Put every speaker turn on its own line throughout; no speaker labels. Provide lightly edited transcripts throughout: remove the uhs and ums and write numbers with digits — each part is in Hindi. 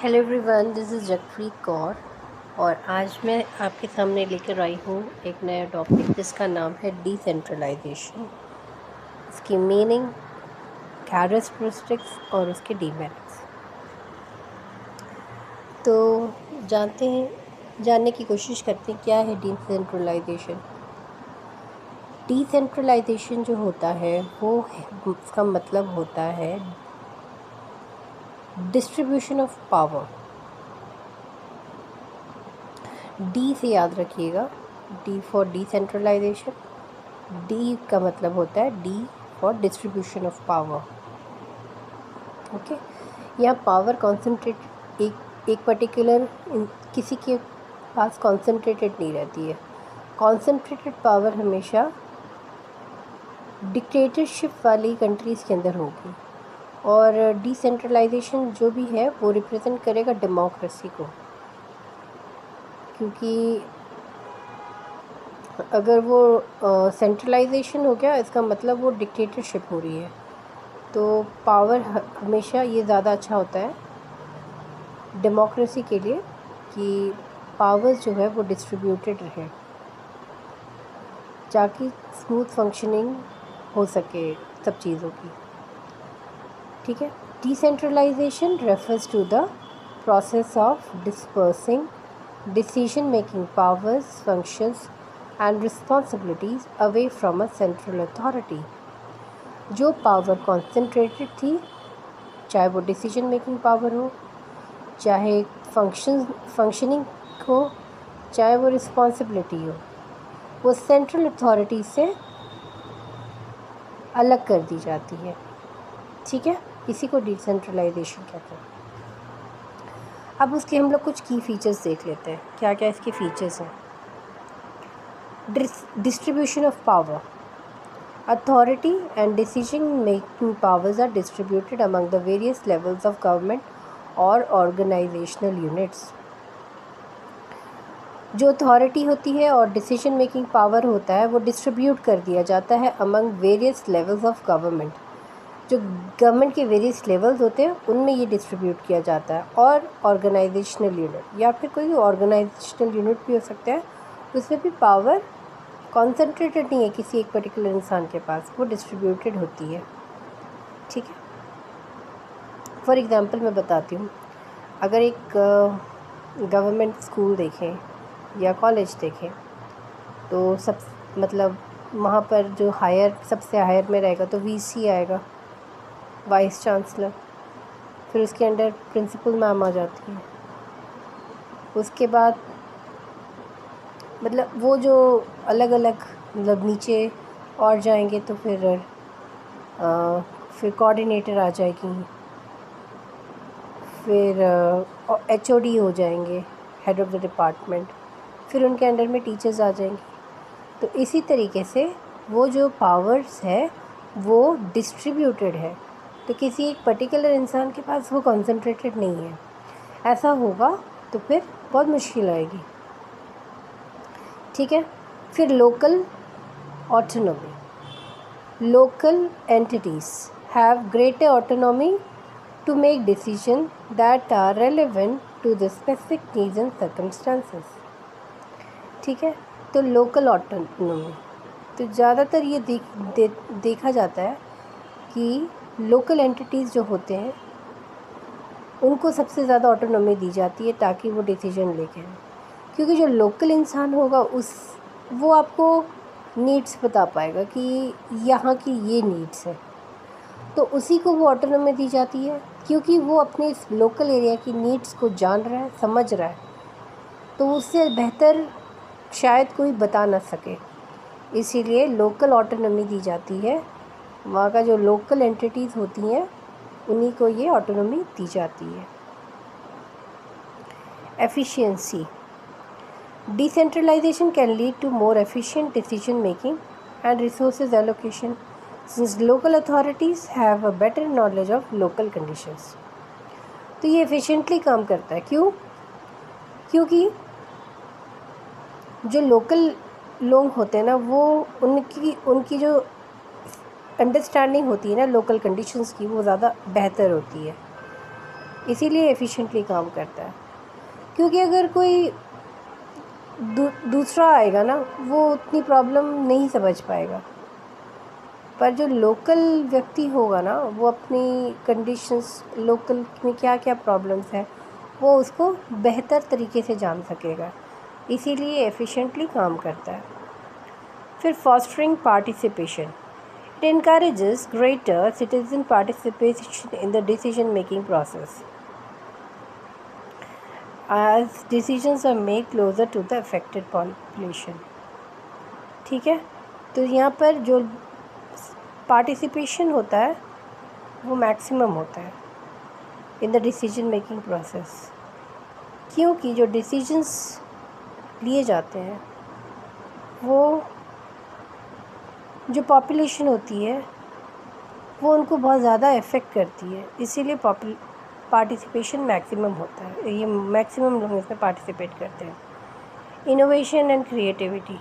Hello everyone, this is Jagpreet Kaur और आज मैं आपके सामने लेकर आई हूँ एक नया टॉपिक जिसका नाम है डिसेंट्रलाइजेशन। इसकी मीनिंग, कैरेक्टरिस्टिक्स और उसके डीमेरिट्स। तो जानने की कोशिश करते हैं क्या है डिसेंट्रलाइजेशन। डिसेंट्रलाइजेशन जो होता है उसका मतलब होता है डिस्ट्रीब्यूशन ऑफ पावर। डी से याद रखिएगा, डी फॉर डिसेंट्रलाइजेशन। डी का मतलब होता है D for distribution of power. Okay, यहाँ पावर कॉन्सेंट्रेटेड एक पर्टिकुलर किसी के पास कॉन्सेंट्रेटेड नहीं रहती है। कॉन्सेंट्रेटेड पावर हमेशा डिक्टेटरशिप वाली कंट्रीज़ के अंदर होगी और डिसेंट्रलाइजेशन जो भी है वो रिप्रेजेंट करेगा डेमोक्रेसी को, क्योंकि अगर वो सेंट्रलाइजेशन हो गया इसका मतलब वो डिक्टेटरशिप हो रही है। तो पावर हमेशा ये ज़्यादा अच्छा होता है डेमोक्रेसी के लिए कि पावर्स जो है वो डिस्ट्रीब्यूटेड रहे ताकि स्मूथ फंक्शनिंग हो सके सब चीज़ों की। ठीक है, decentralisation refers to the process of dispersing decision making powers, functions and responsibilities away from a central authority। जो पावर कॉन्सेंट्रेटेड थी, चाहे वो डिसीजन मेकिंग पावर हो, चाहे फंक्शनिंग हो, चाहे वो रिस्पॉन्सिबिलिटी हो, वो सेंट्रल अथॉरिटी से अलग कर दी जाती है। ठीक है, इसी को डिसेंट्रलाइजेशन कहते हैं। अब उसके हम लोग कुछ की फीचर्स देख लेते हैं, क्या क्या इसके फीचर्स हैं। Distribution of power. Authority and decision-making powers are distributed among the various levels of government or organizational units। जो अथॉरिटी होती है और डिसीजन मेकिंग पावर होता है वो डिस्ट्रीब्यूट कर दिया जाता है among various levels of government. जो गवर्नमेंट के वेरियस लेवल्स होते हैं उनमें ये डिस्ट्रीब्यूट किया जाता है, और ऑर्गेनाइजेशनल यूनिट या फिर कोई ऑर्गेनाइजेशनल यूनिट भी हो सकता है, उसमें भी पावर कॉन्सेंट्रेटेड नहीं है किसी एक पर्टिकुलर इंसान के पास, वो डिस्ट्रीब्यूटेड होती है। ठीक है, फॉर एग्ज़ाम्पल मैं बताती हूँ। अगर एक गवर्नमेंट स्कूल देखें या कॉलेज देखें तो सब मतलब वहाँ पर जो सबसे हायर में रहेगा तो वीसी आएगा, वाइस चांसलर। फिर उसके अंडर प्रिंसिपल मैम आ जाती है। उसके बाद मतलब वो जो अलग अलग मतलब नीचे और जाएंगे तो फिर कोऑर्डिनेटर आ जाएगी, फिर एचओडी हो जाएंगे, हेड ऑफ़ द डिपार्टमेंट। फिर उनके अंडर में टीचर्स आ जाएंगे। तो इसी तरीके से वो जो पावर्स है वो डिस्ट्रीब्यूटेड है, तो किसी एक पर्टिकुलर इंसान के पास वो कॉन्सेंट्रेटेड नहीं है। ऐसा होगा तो फिर बहुत मुश्किल आएगी। ठीक है, फिर local autonomy. Local entities have greater autonomy to make decisions that are relevant to the specific needs and circumstances। ठीक है, तो लोकल ऑटोनॉमी तो ज़्यादातर ये देखा जाता है कि लोकल एंटिटीज़ जो होते हैं उनको सबसे ज़्यादा ऑटोनॉमी दी जाती है ताकि वो डिसीजन लेके आए, क्योंकि जो लोकल इंसान होगा वो आपको नीड्स बता पाएगा कि यहाँ की ये नीड्स है, तो उसी को वो ऑटोनॉमी दी जाती है क्योंकि वो अपने इस लोकल एरिया की नीड्स को जान रहा है, समझ रहा है, तो उससे बेहतर शायद कोई बता ना सके। इसीलिए लोकल ऑटोनॉमी दी जाती है। वहाँ का जो लोकल एंटिटीज़ होती हैं उन्हीं को ये ऑटोनॉमी दी जाती है। Efficiency. Decentralisation can lead to more efficient decision making and resources allocation since local authorities have a better knowledge of local conditions। तो ये एफिशिएंटली काम करता है। क्यों? क्योंकि जो लोकल लोग होते हैं ना, वो उनकी जो अंडरस्टैंडिंग होती है ना लोकल कंडीशंस की, वो ज़्यादा बेहतर होती है। इसीलिए एफिशिएंटली काम करता है। क्योंकि अगर कोई दूसरा आएगा ना, वो उतनी प्रॉब्लम नहीं समझ पाएगा, पर जो लोकल व्यक्ति होगा ना, वो अपनी कंडीशंस, लोकल में क्या क्या प्रॉब्लम्स है, वो उसको बेहतर तरीके से जान सकेगा, इसीलिए एफिशिएंटली काम करता है। फिर fostering participation, it encourages greater citizen participation in the decision making process as decisions are made closer to the affected population। ठीक है, तो यहाँ पर जो पार्टिसिपेशन होता है वो मैक्सिमम होता है in the decision making process, क्योंकि जो डिसीजंस लिए जाते हैं वो जो पॉपुलेशन होती है वो उनको बहुत ज़्यादा इफ़ेक्ट करती है, इसीलिए पार्टिसिपेशन मैक्सिमम होता है, ये मैक्सिमम लोग इसमें पार्टिसिपेट करते हैं। Innovation and creativity,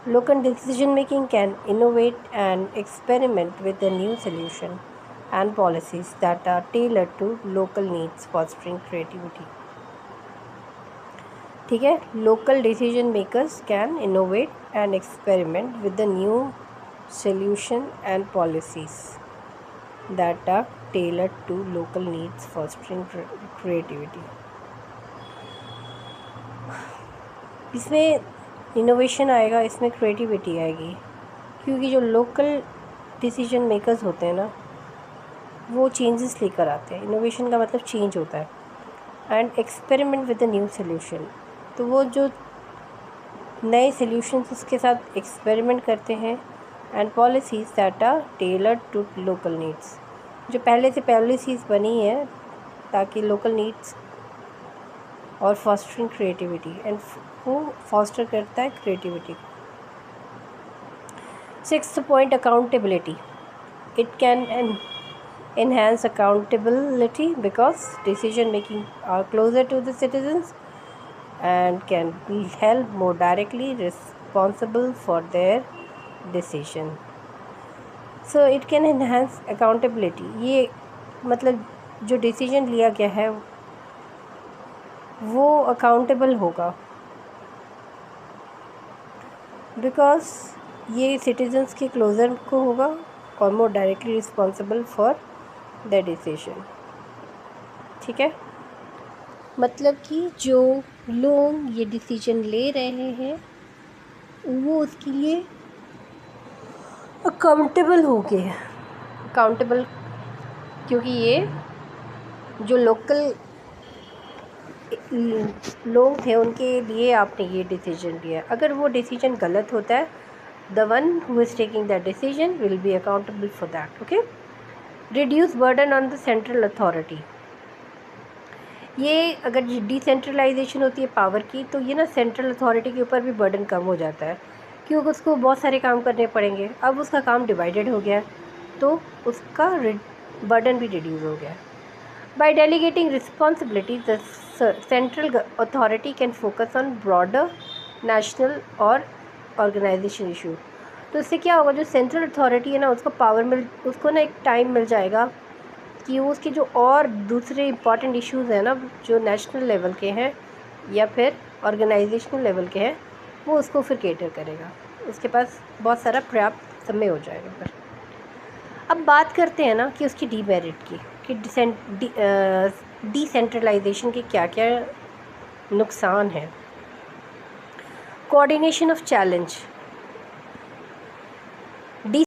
local decision making can innovate and experiment with the new solution and policies that are tailored to local needs, fostering creativity। ठीक है, local decision makers can innovate and experiment with the new solution and policies that are tailored to local needs, fostering creativity। इसमें इनोवेशन आएगा, इसमें क्रिएटिविटी आएगी, क्योंकि जो लोकल डिसीजन मेकर्स होते हैं ना, वो चेंजेस लेकर आते हैं। इनोवेशन का मतलब चेंज होता है। And experiment with the new solution, तो वो जो नए सोल्यूशंस उसके साथ एक्सपेरिमेंट करते हैं। And policies that are tailored to local needs, जो पहले से पॉलिसीज़ बनी है ताकि लोकल नीड्स और फॉस्टरिंग क्रिएटिविटी, एंड वो फॉस्टर करता है creativity. Sixth point, accountability, it can enhance accountability because decision making are closer to the citizens and can be held more directly responsible for their decision। So it can enhance accountability, ये मतलब जो डिसीजन लिया गया है वो अकाउंटेबल होगा, बिकॉज ये सिटीजन्स के क्लोज़र को होगा और more directly responsible for the decision. ठीक है, मतलब कि जो लोग ये डिसीजन ले रहे हैं वो उसके लिए अकाउंटेबल हो गए, अकाउंटेबल, क्योंकि ये जो लोकल लोग थे उनके लिए आपने ये डिसीजन लिया। अगर वो डिसीजन गलत होता है, the one who is taking that decision will be accountable for that. Okay, reduce burden on the central authority, ये अगर डिसेंट्रलाइजेशन होती है पावर की, तो ये ना सेंट्रल अथॉरिटी के ऊपर भी बर्डन कम हो जाता है, क्योंकि उसको बहुत सारे काम करने पड़ेंगे। अब उसका काम डिवाइडेड हो गया तो उसका बर्डन भी रिड्यूस हो गया। By delegating responsibility, the central authority can focus on broader national और ऑर्गेनाइजेशन इशू। तो इससे क्या होगा, जो सेंट्रल अथॉरिटी है ना, उसको ना एक टाइम मिल जाएगा कि वो उसके जो और दूसरे इम्पॉर्टेंट इश्यूज़ हैं ना, जो नेशनल लेवल के हैं या फिर ऑर्गेनाइजेशनल लेवल के हैं, वो उसको फिर केटर करेगा, उसके पास बहुत सारा पर्याप्त समय हो जाएगा फिर। अब बात करते हैं ना कि उसकी डीमेरिट की, कि डिसेंट्रलाइजेशन के क्या क्या नुकसान हैं। Coordination of challenge,